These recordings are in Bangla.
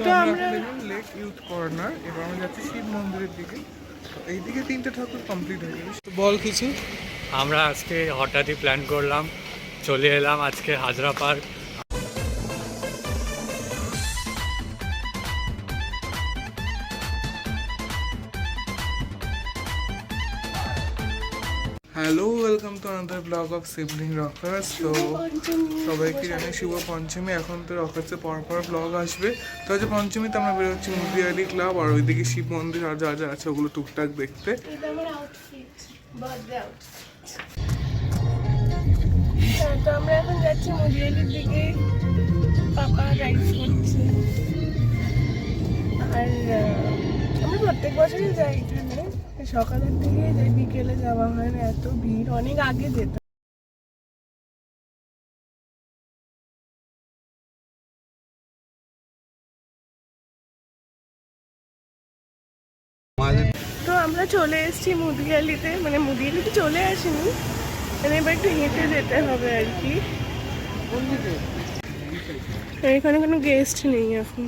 তো আমরা লেক ইউথ কর্নার, এবার আমরা যাচ্ছি শিব মন্দিরের দিকে। এইদিকে তিনটে ঠাকুর কমপ্লিট হয়ে গেছে। বল কিছু। আমরা আজকে হঠাৎই প্ল্যান করলাম, চলে এলাম আজকে Hazra park. Hello, welcome to another blog of sibling Rockerz. তো সবাইকে জানাই শুভ পঞ্চমী। এখন তো রকার্সে পরপর ব্লগ আসবে। তো আজ পঞ্চমীতে আমরা বেরোচ্ছি মুদিয়ালি ক্লাব আর ওইদিকে শিব মন্দির আর যা যা আছে ওগুলো টুকটাক দেখতে। তো আমরা এখন যাচ্ছি মুদিয়ালির দিকে। পাপা গাইড করছে। আর আমরা প্রত্যেক বছরই যাই এখানে, সকালের দিকে যাই, বিকেলে যাওয়া হয় না, এত ভিড়। অনেক আগে যেতাম। তো আমরা চলে এসেছি মুদিয়ালিতে, মানে মুদিয়ালিতে চলে আসিনি, মানে এবার একটু হেঁটে যেতে হবে আর কি। এখানে কোনো গেস্ট নেই এখন।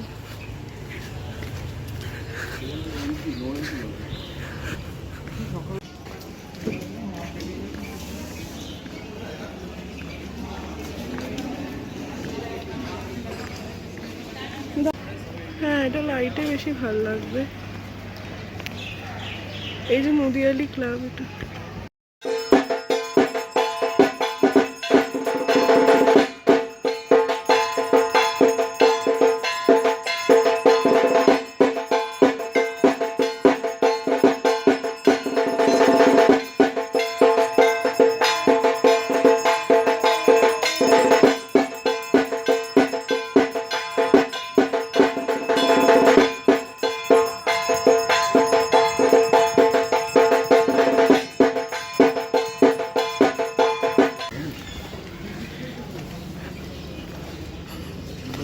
হ্যাঁ, এটা লাইটে বেশি ভালো লাগবে। এই যে মুদিয়ালি ক্লাব, এটা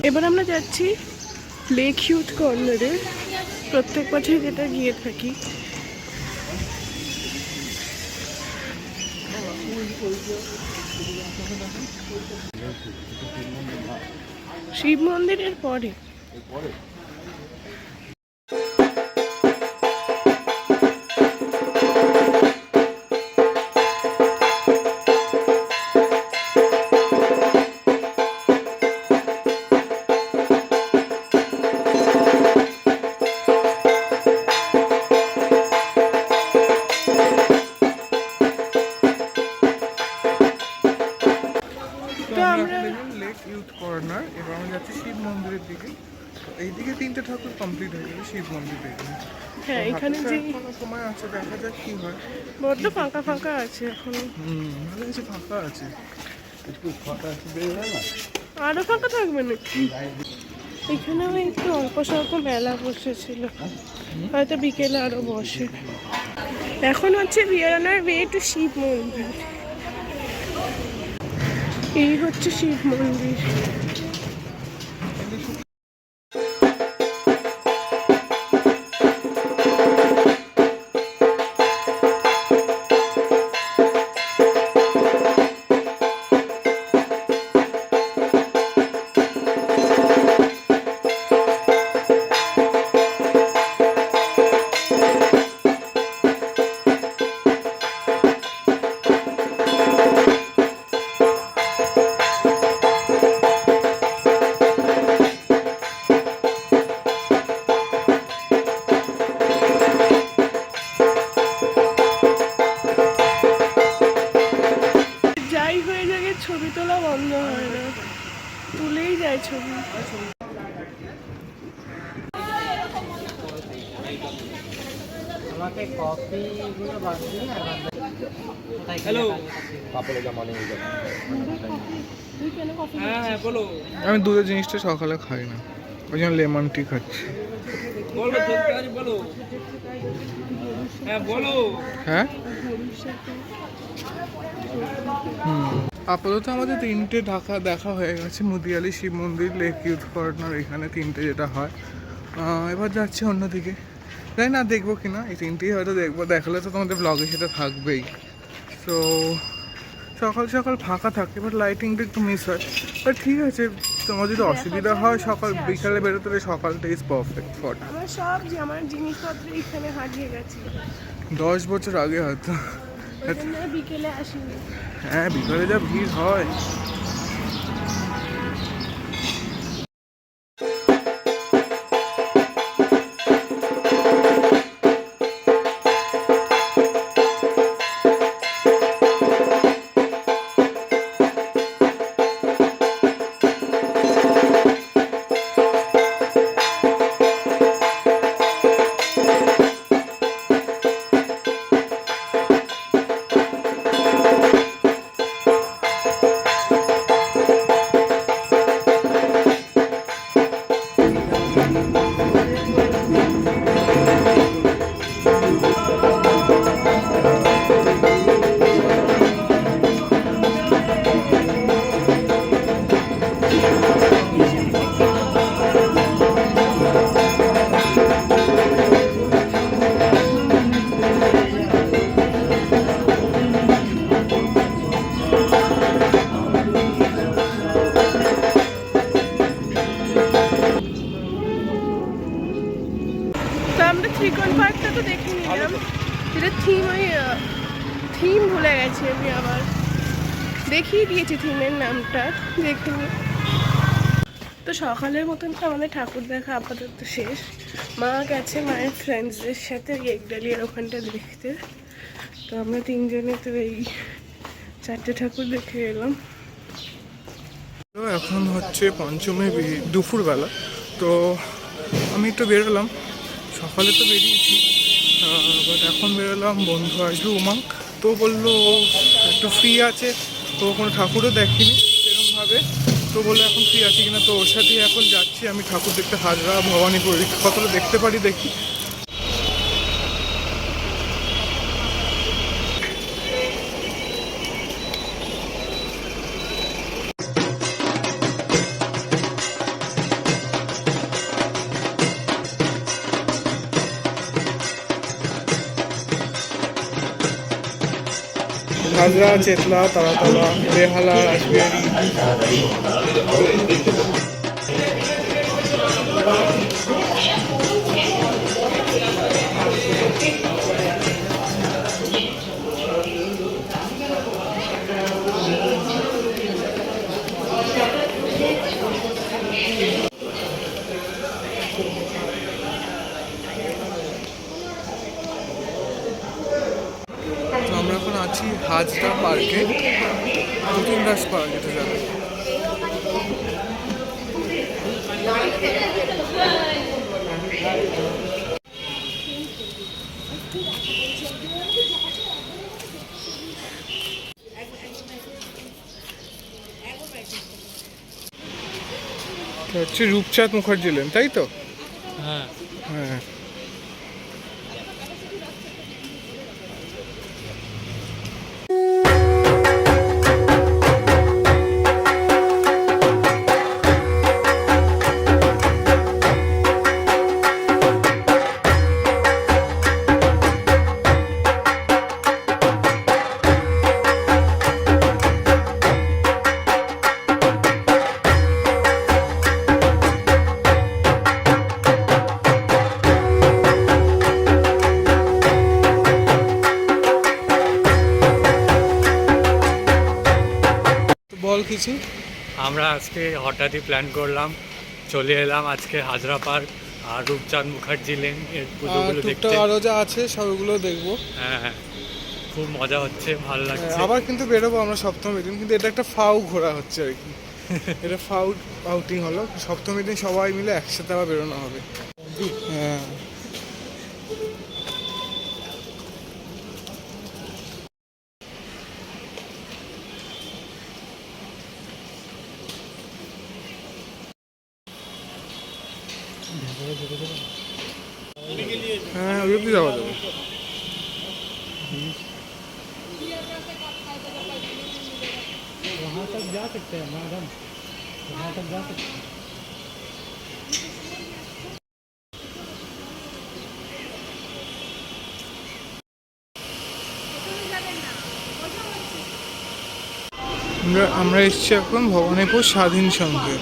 এবার আমরা যাচ্ছি লেক ইউথ কর্নারে, প্রত্যেক বছর যেটা গিয়ে থাকি। শিব মন্দিরের পরে। লেক ইউথ কর্নার, এবার আমরা যাচ্ছি শিব মন্দিরের দিকে। এইদিকে তিনটে ঠাকুর কমপ্লিট হয়ে গেছে শিব মন্দিরে। হ্যাঁ, এখানে যে সময় আছে, দেখা যাক কি হয়। বড্ড ফাঁকা ফাঁকা আছে এখন। ভালো কিছু ফাঁকা আছে, একটু ফাঁকা আছে, আরো ফাঁকা থাকবে নাকি? এখানেও একটু অল্প স্বল্প মেলা বসেছিল, হয়তো বিকেলে আরো বসে। এখন হচ্ছে বিয়ারানার ওয়ে টু শিব মন্দির। এই হচ্ছে শিব মন্দির। ছবি তোলা বন্ধ হয় না, তুলেই যায় ছবি। আমি দুধের জিনিসটা সকালে খাই না, ওই জন্য লেমন টি খাচ্ছি। হ্যাঁ, আপাতত আমাদের তিনটে দেখা হয়ে গেছে, মুদিয়ালি, শিব মন্দির, লেক ইউথ কর্নার, এখানে তিনটে যেটা হয়। এবার যাচ্ছি অন্যদিকে, তাই না দেখবো কিনা, এই তিনটেই হয়তো দেখবো। দেখালে তো তোমাদের ব্লগে সেটা থাকবেই। তো সকাল সকাল ফাঁকা থাকে, বাট লাইটিংটা একটু মিস হয়, বাট ঠিক আছে, তোমার যদি অসুবিধা হয় সকাল বিকালে বেরোতে হলে সকালটা ইজ পারফেক্ট ফর। আমার সব যে আমার জিনিসপত্র এখানে হারিয়ে গেছে, 10 বছর আগে হয়তো। ওই জন্য বিকেলে আসিনি। হ্যাঁ, বিকালে যা ভিড় হয়। তো আমরা ত্রিকোণ পার্কটা তো দেখে নিলাম, যেটা থিম, ওই থিম ভুলে গেছি আমি, আবার দেখিয়ে দিয়েছি থিমের নামটা, দেখে নিই। তো সকালের মতন তো আমাদের ঠাকুর দেখা আপাতত শেষ। মা গেছে মায়ের ফ্রেন্ডসদের সাথে একডালিয়ার ওখানটা দেখতে। তো আমরা তিনজনে তো এই 4টে ঠাকুর দেখে এলাম। তো এখন হচ্ছে পঞ্চমী দুপুরবেলা। তো আমি একটু বেরোলাম, সকালে তো বেরিয়েছি, বাট এখন বেরোলাম। বন্ধু আসবে উমাং, তো বললো ও একটু ফ্রি আছে, তো কোনো ঠাকুরও দেখেনি সেরকমভাবে, তো বললো এখন ফ্রি আছে কিনা। তো ওর সাথেই এখন যাচ্ছি আমি ঠাকুর দেখতে, হাজরা ভবানীপুর, কতটা দেখতে পারি দেখি। হাজরা, চেতলা, তারাতলা, বেহালা, রাসবিহারি। আমরা এখন আছি হাজরা পার্কে, নতুন দাস পার্ক যেতে যাবে। হচ্ছে রূপচাঁদ মুখার্জি লেন, তাই তো? হ্যাঁ, হ্যাঁ। বল কিছু। আমরা আজকে হঠাৎই প্ল্যান করলাম, চলে এলাম আজকে হাজরা পার্ক আর রূপচাঁদ মুখার্জি লেন এর পুজোগুলো দেখতে। আরো যা আছে সবগুলো দেখবো। হ্যাঁ হ্যাঁ, খুব মজা হচ্ছে, ভালো লাগছে। আবার কিন্তু বেরোবো আমরা সপ্তমীর দিন, কিন্তু এটা একটা ফাউ ঘোরা হচ্ছে আর কি। এটা আউটিং হলো, সপ্তমীর দিন সবাই মিলে একসাথে আবার বেরোনো হবে। হ্যাঁ, হ্যাঁ, ওই অব্দি যাওয়া যাবে। वहाँ तक जा सकते हैं मैडम, वहाँ तक जा सकते हैं। আমরা এসেছি এখন ভবানীপুর স্বাধীন সংঘে।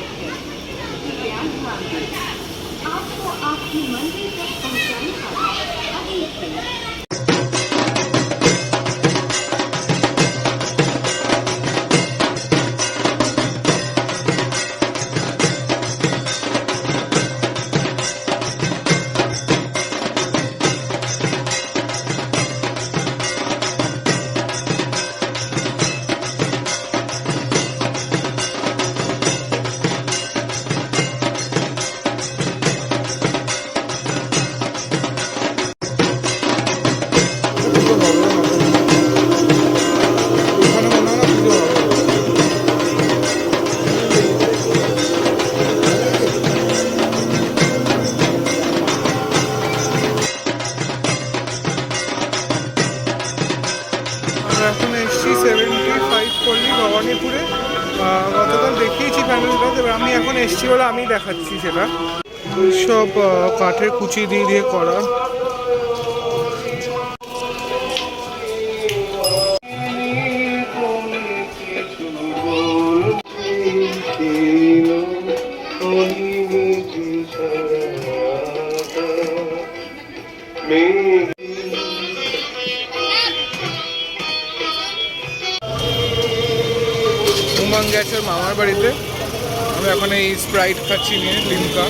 এসেছি বলে আমি দেখাচ্ছি সেটা। সব কাঠের কুচি দিয়ে দিয়ে করা। উমাং গেছে ওর মামার বাড়িতে। আমি এখন এই স্প্রাইট খাচ্ছি নিয়ে, লিমকা।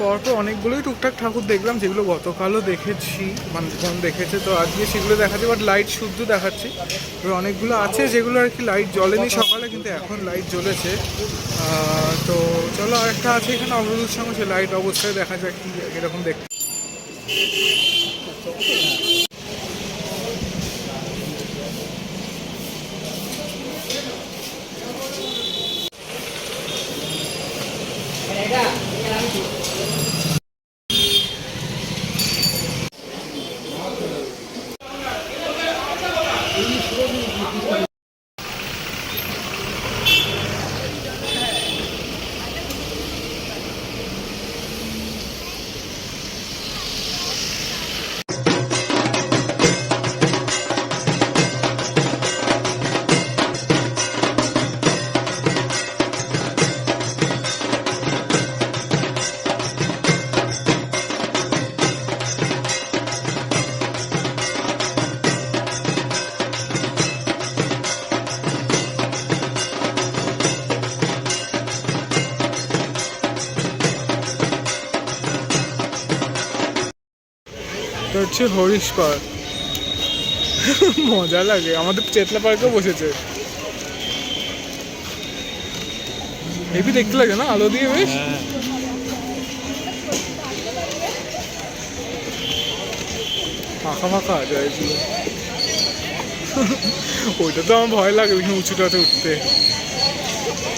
পরপর অনেকগুলোই টুকটাক ঠাকুর দেখলাম, যেগুলো গতকালও দেখেছি, মানুষজন দেখেছে, তো আজকে সেগুলো দেখাচ্ছি, বাট লাইট শুদ্ধ দেখাচ্ছি। এবার অনেকগুলো আছে যেগুলো আর কি লাইট জ্বলেনি সকালে, কিন্তু এখন লাইট জ্বলেছে। তো চলো, আরেকটা আছে এখানে অমরুদুর সঙ্গে, সে লাইট অবস্থায় দেখা যায় কি এরকম দেখতে। এটা হচ্ছে হরিশ পার্ক। মজা লাগে, আমাদের চেতলা পার্কেও বসেছে। হেভি দেখতে লাগে না, আলো দিয়ে বেশ। ফাঁকা ফাঁকা যায় পুরো। ওইটা তো আমার ভয় লাগে বেশি উঁচুটাতে উঠতে।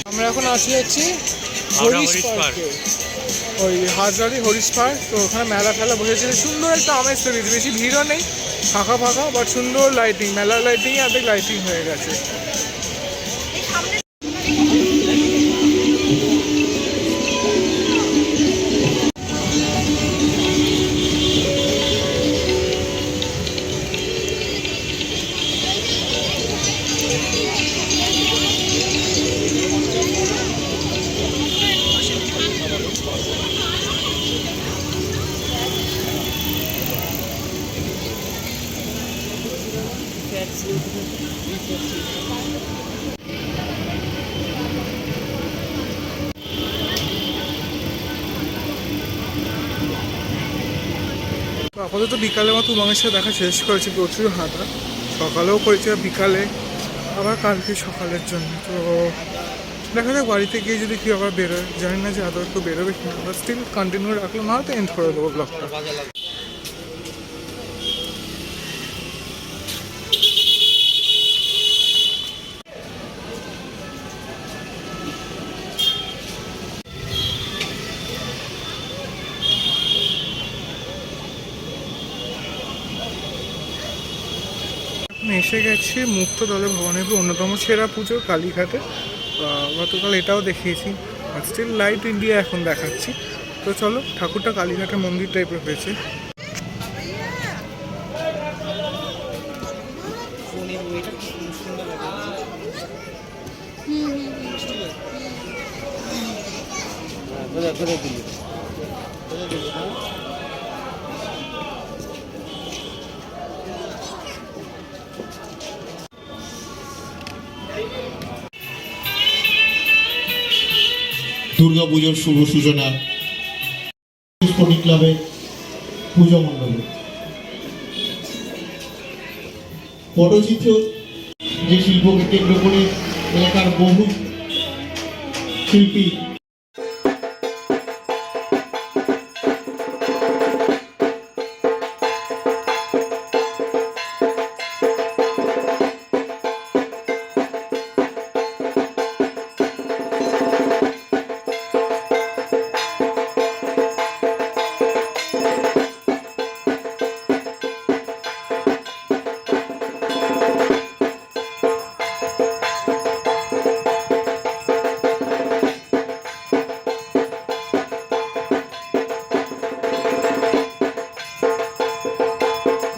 আমরা এখন আসি যাচ্ছি হরিশ পার্কে, ওই হাজারি হরিশ পার্ক। তো ওখানে মেলা ফেলা বসেছে, সুন্দর একটা আমেজ তৈরি, বেশি ভিড়ও নেই, ফাঁকা ফাঁকা, বাট সুন্দর লাইটিং, মেলার লাইটিং অর্ধেক লাইটিং হয়ে গেছে। আপাতত বিকালে মতো উমাংয়ের সাথে দেখা শেষ করেছি, প্রচুর হাঁটা, সকালেও করেছি আর বিকালে আবার কালকে সকালের জন্য। তো দেখা যাক বাড়িতে গিয়ে যদি কি আবার বেরোয়, জানি না যে আদৌ একটু বেরোবে কিনা, আবার স্টিল কন্টিনিউ রাখলে না হয়তো এন্ড করে দেবো ব্লগটা। এসে গেছি মুক্তদলে ভবনের অন্যতম সেরা পুজো কালীঘাটে। গতকাল এটাও দেখিয়েছি, স্টিল লাইট ইন্ডিয়া এখন দেখাচ্ছি। তো চলো, ঠাকুরটা কালীঘাটের মন্দির টাইপের হয়েছে। দুর্গাপুজোর শুভ সূচনা স্পোর্টিং ক্লাবে পুজো মণ্ডপে। পটচিত্র যে শিল্পকে কেন্দ্র করে এলাকার বহু শিল্পী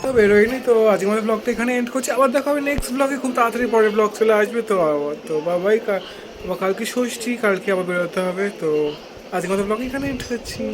তো বেরোয়নি। তো আজকে আমাদের ব্লগটা এখানে এন্ড করছি, আবার দেখা হবে নেক্সট ব্লগে, খুব তাড়াতাড়ি পরের ব্লগ চলে আসবে। তো আবার তো বাবাই, কালকে ষষ্ঠী, কালকে আবার বেরোতে হবে। তো আজকে আমাদের ব্লগ এখানে এন্ড করছি।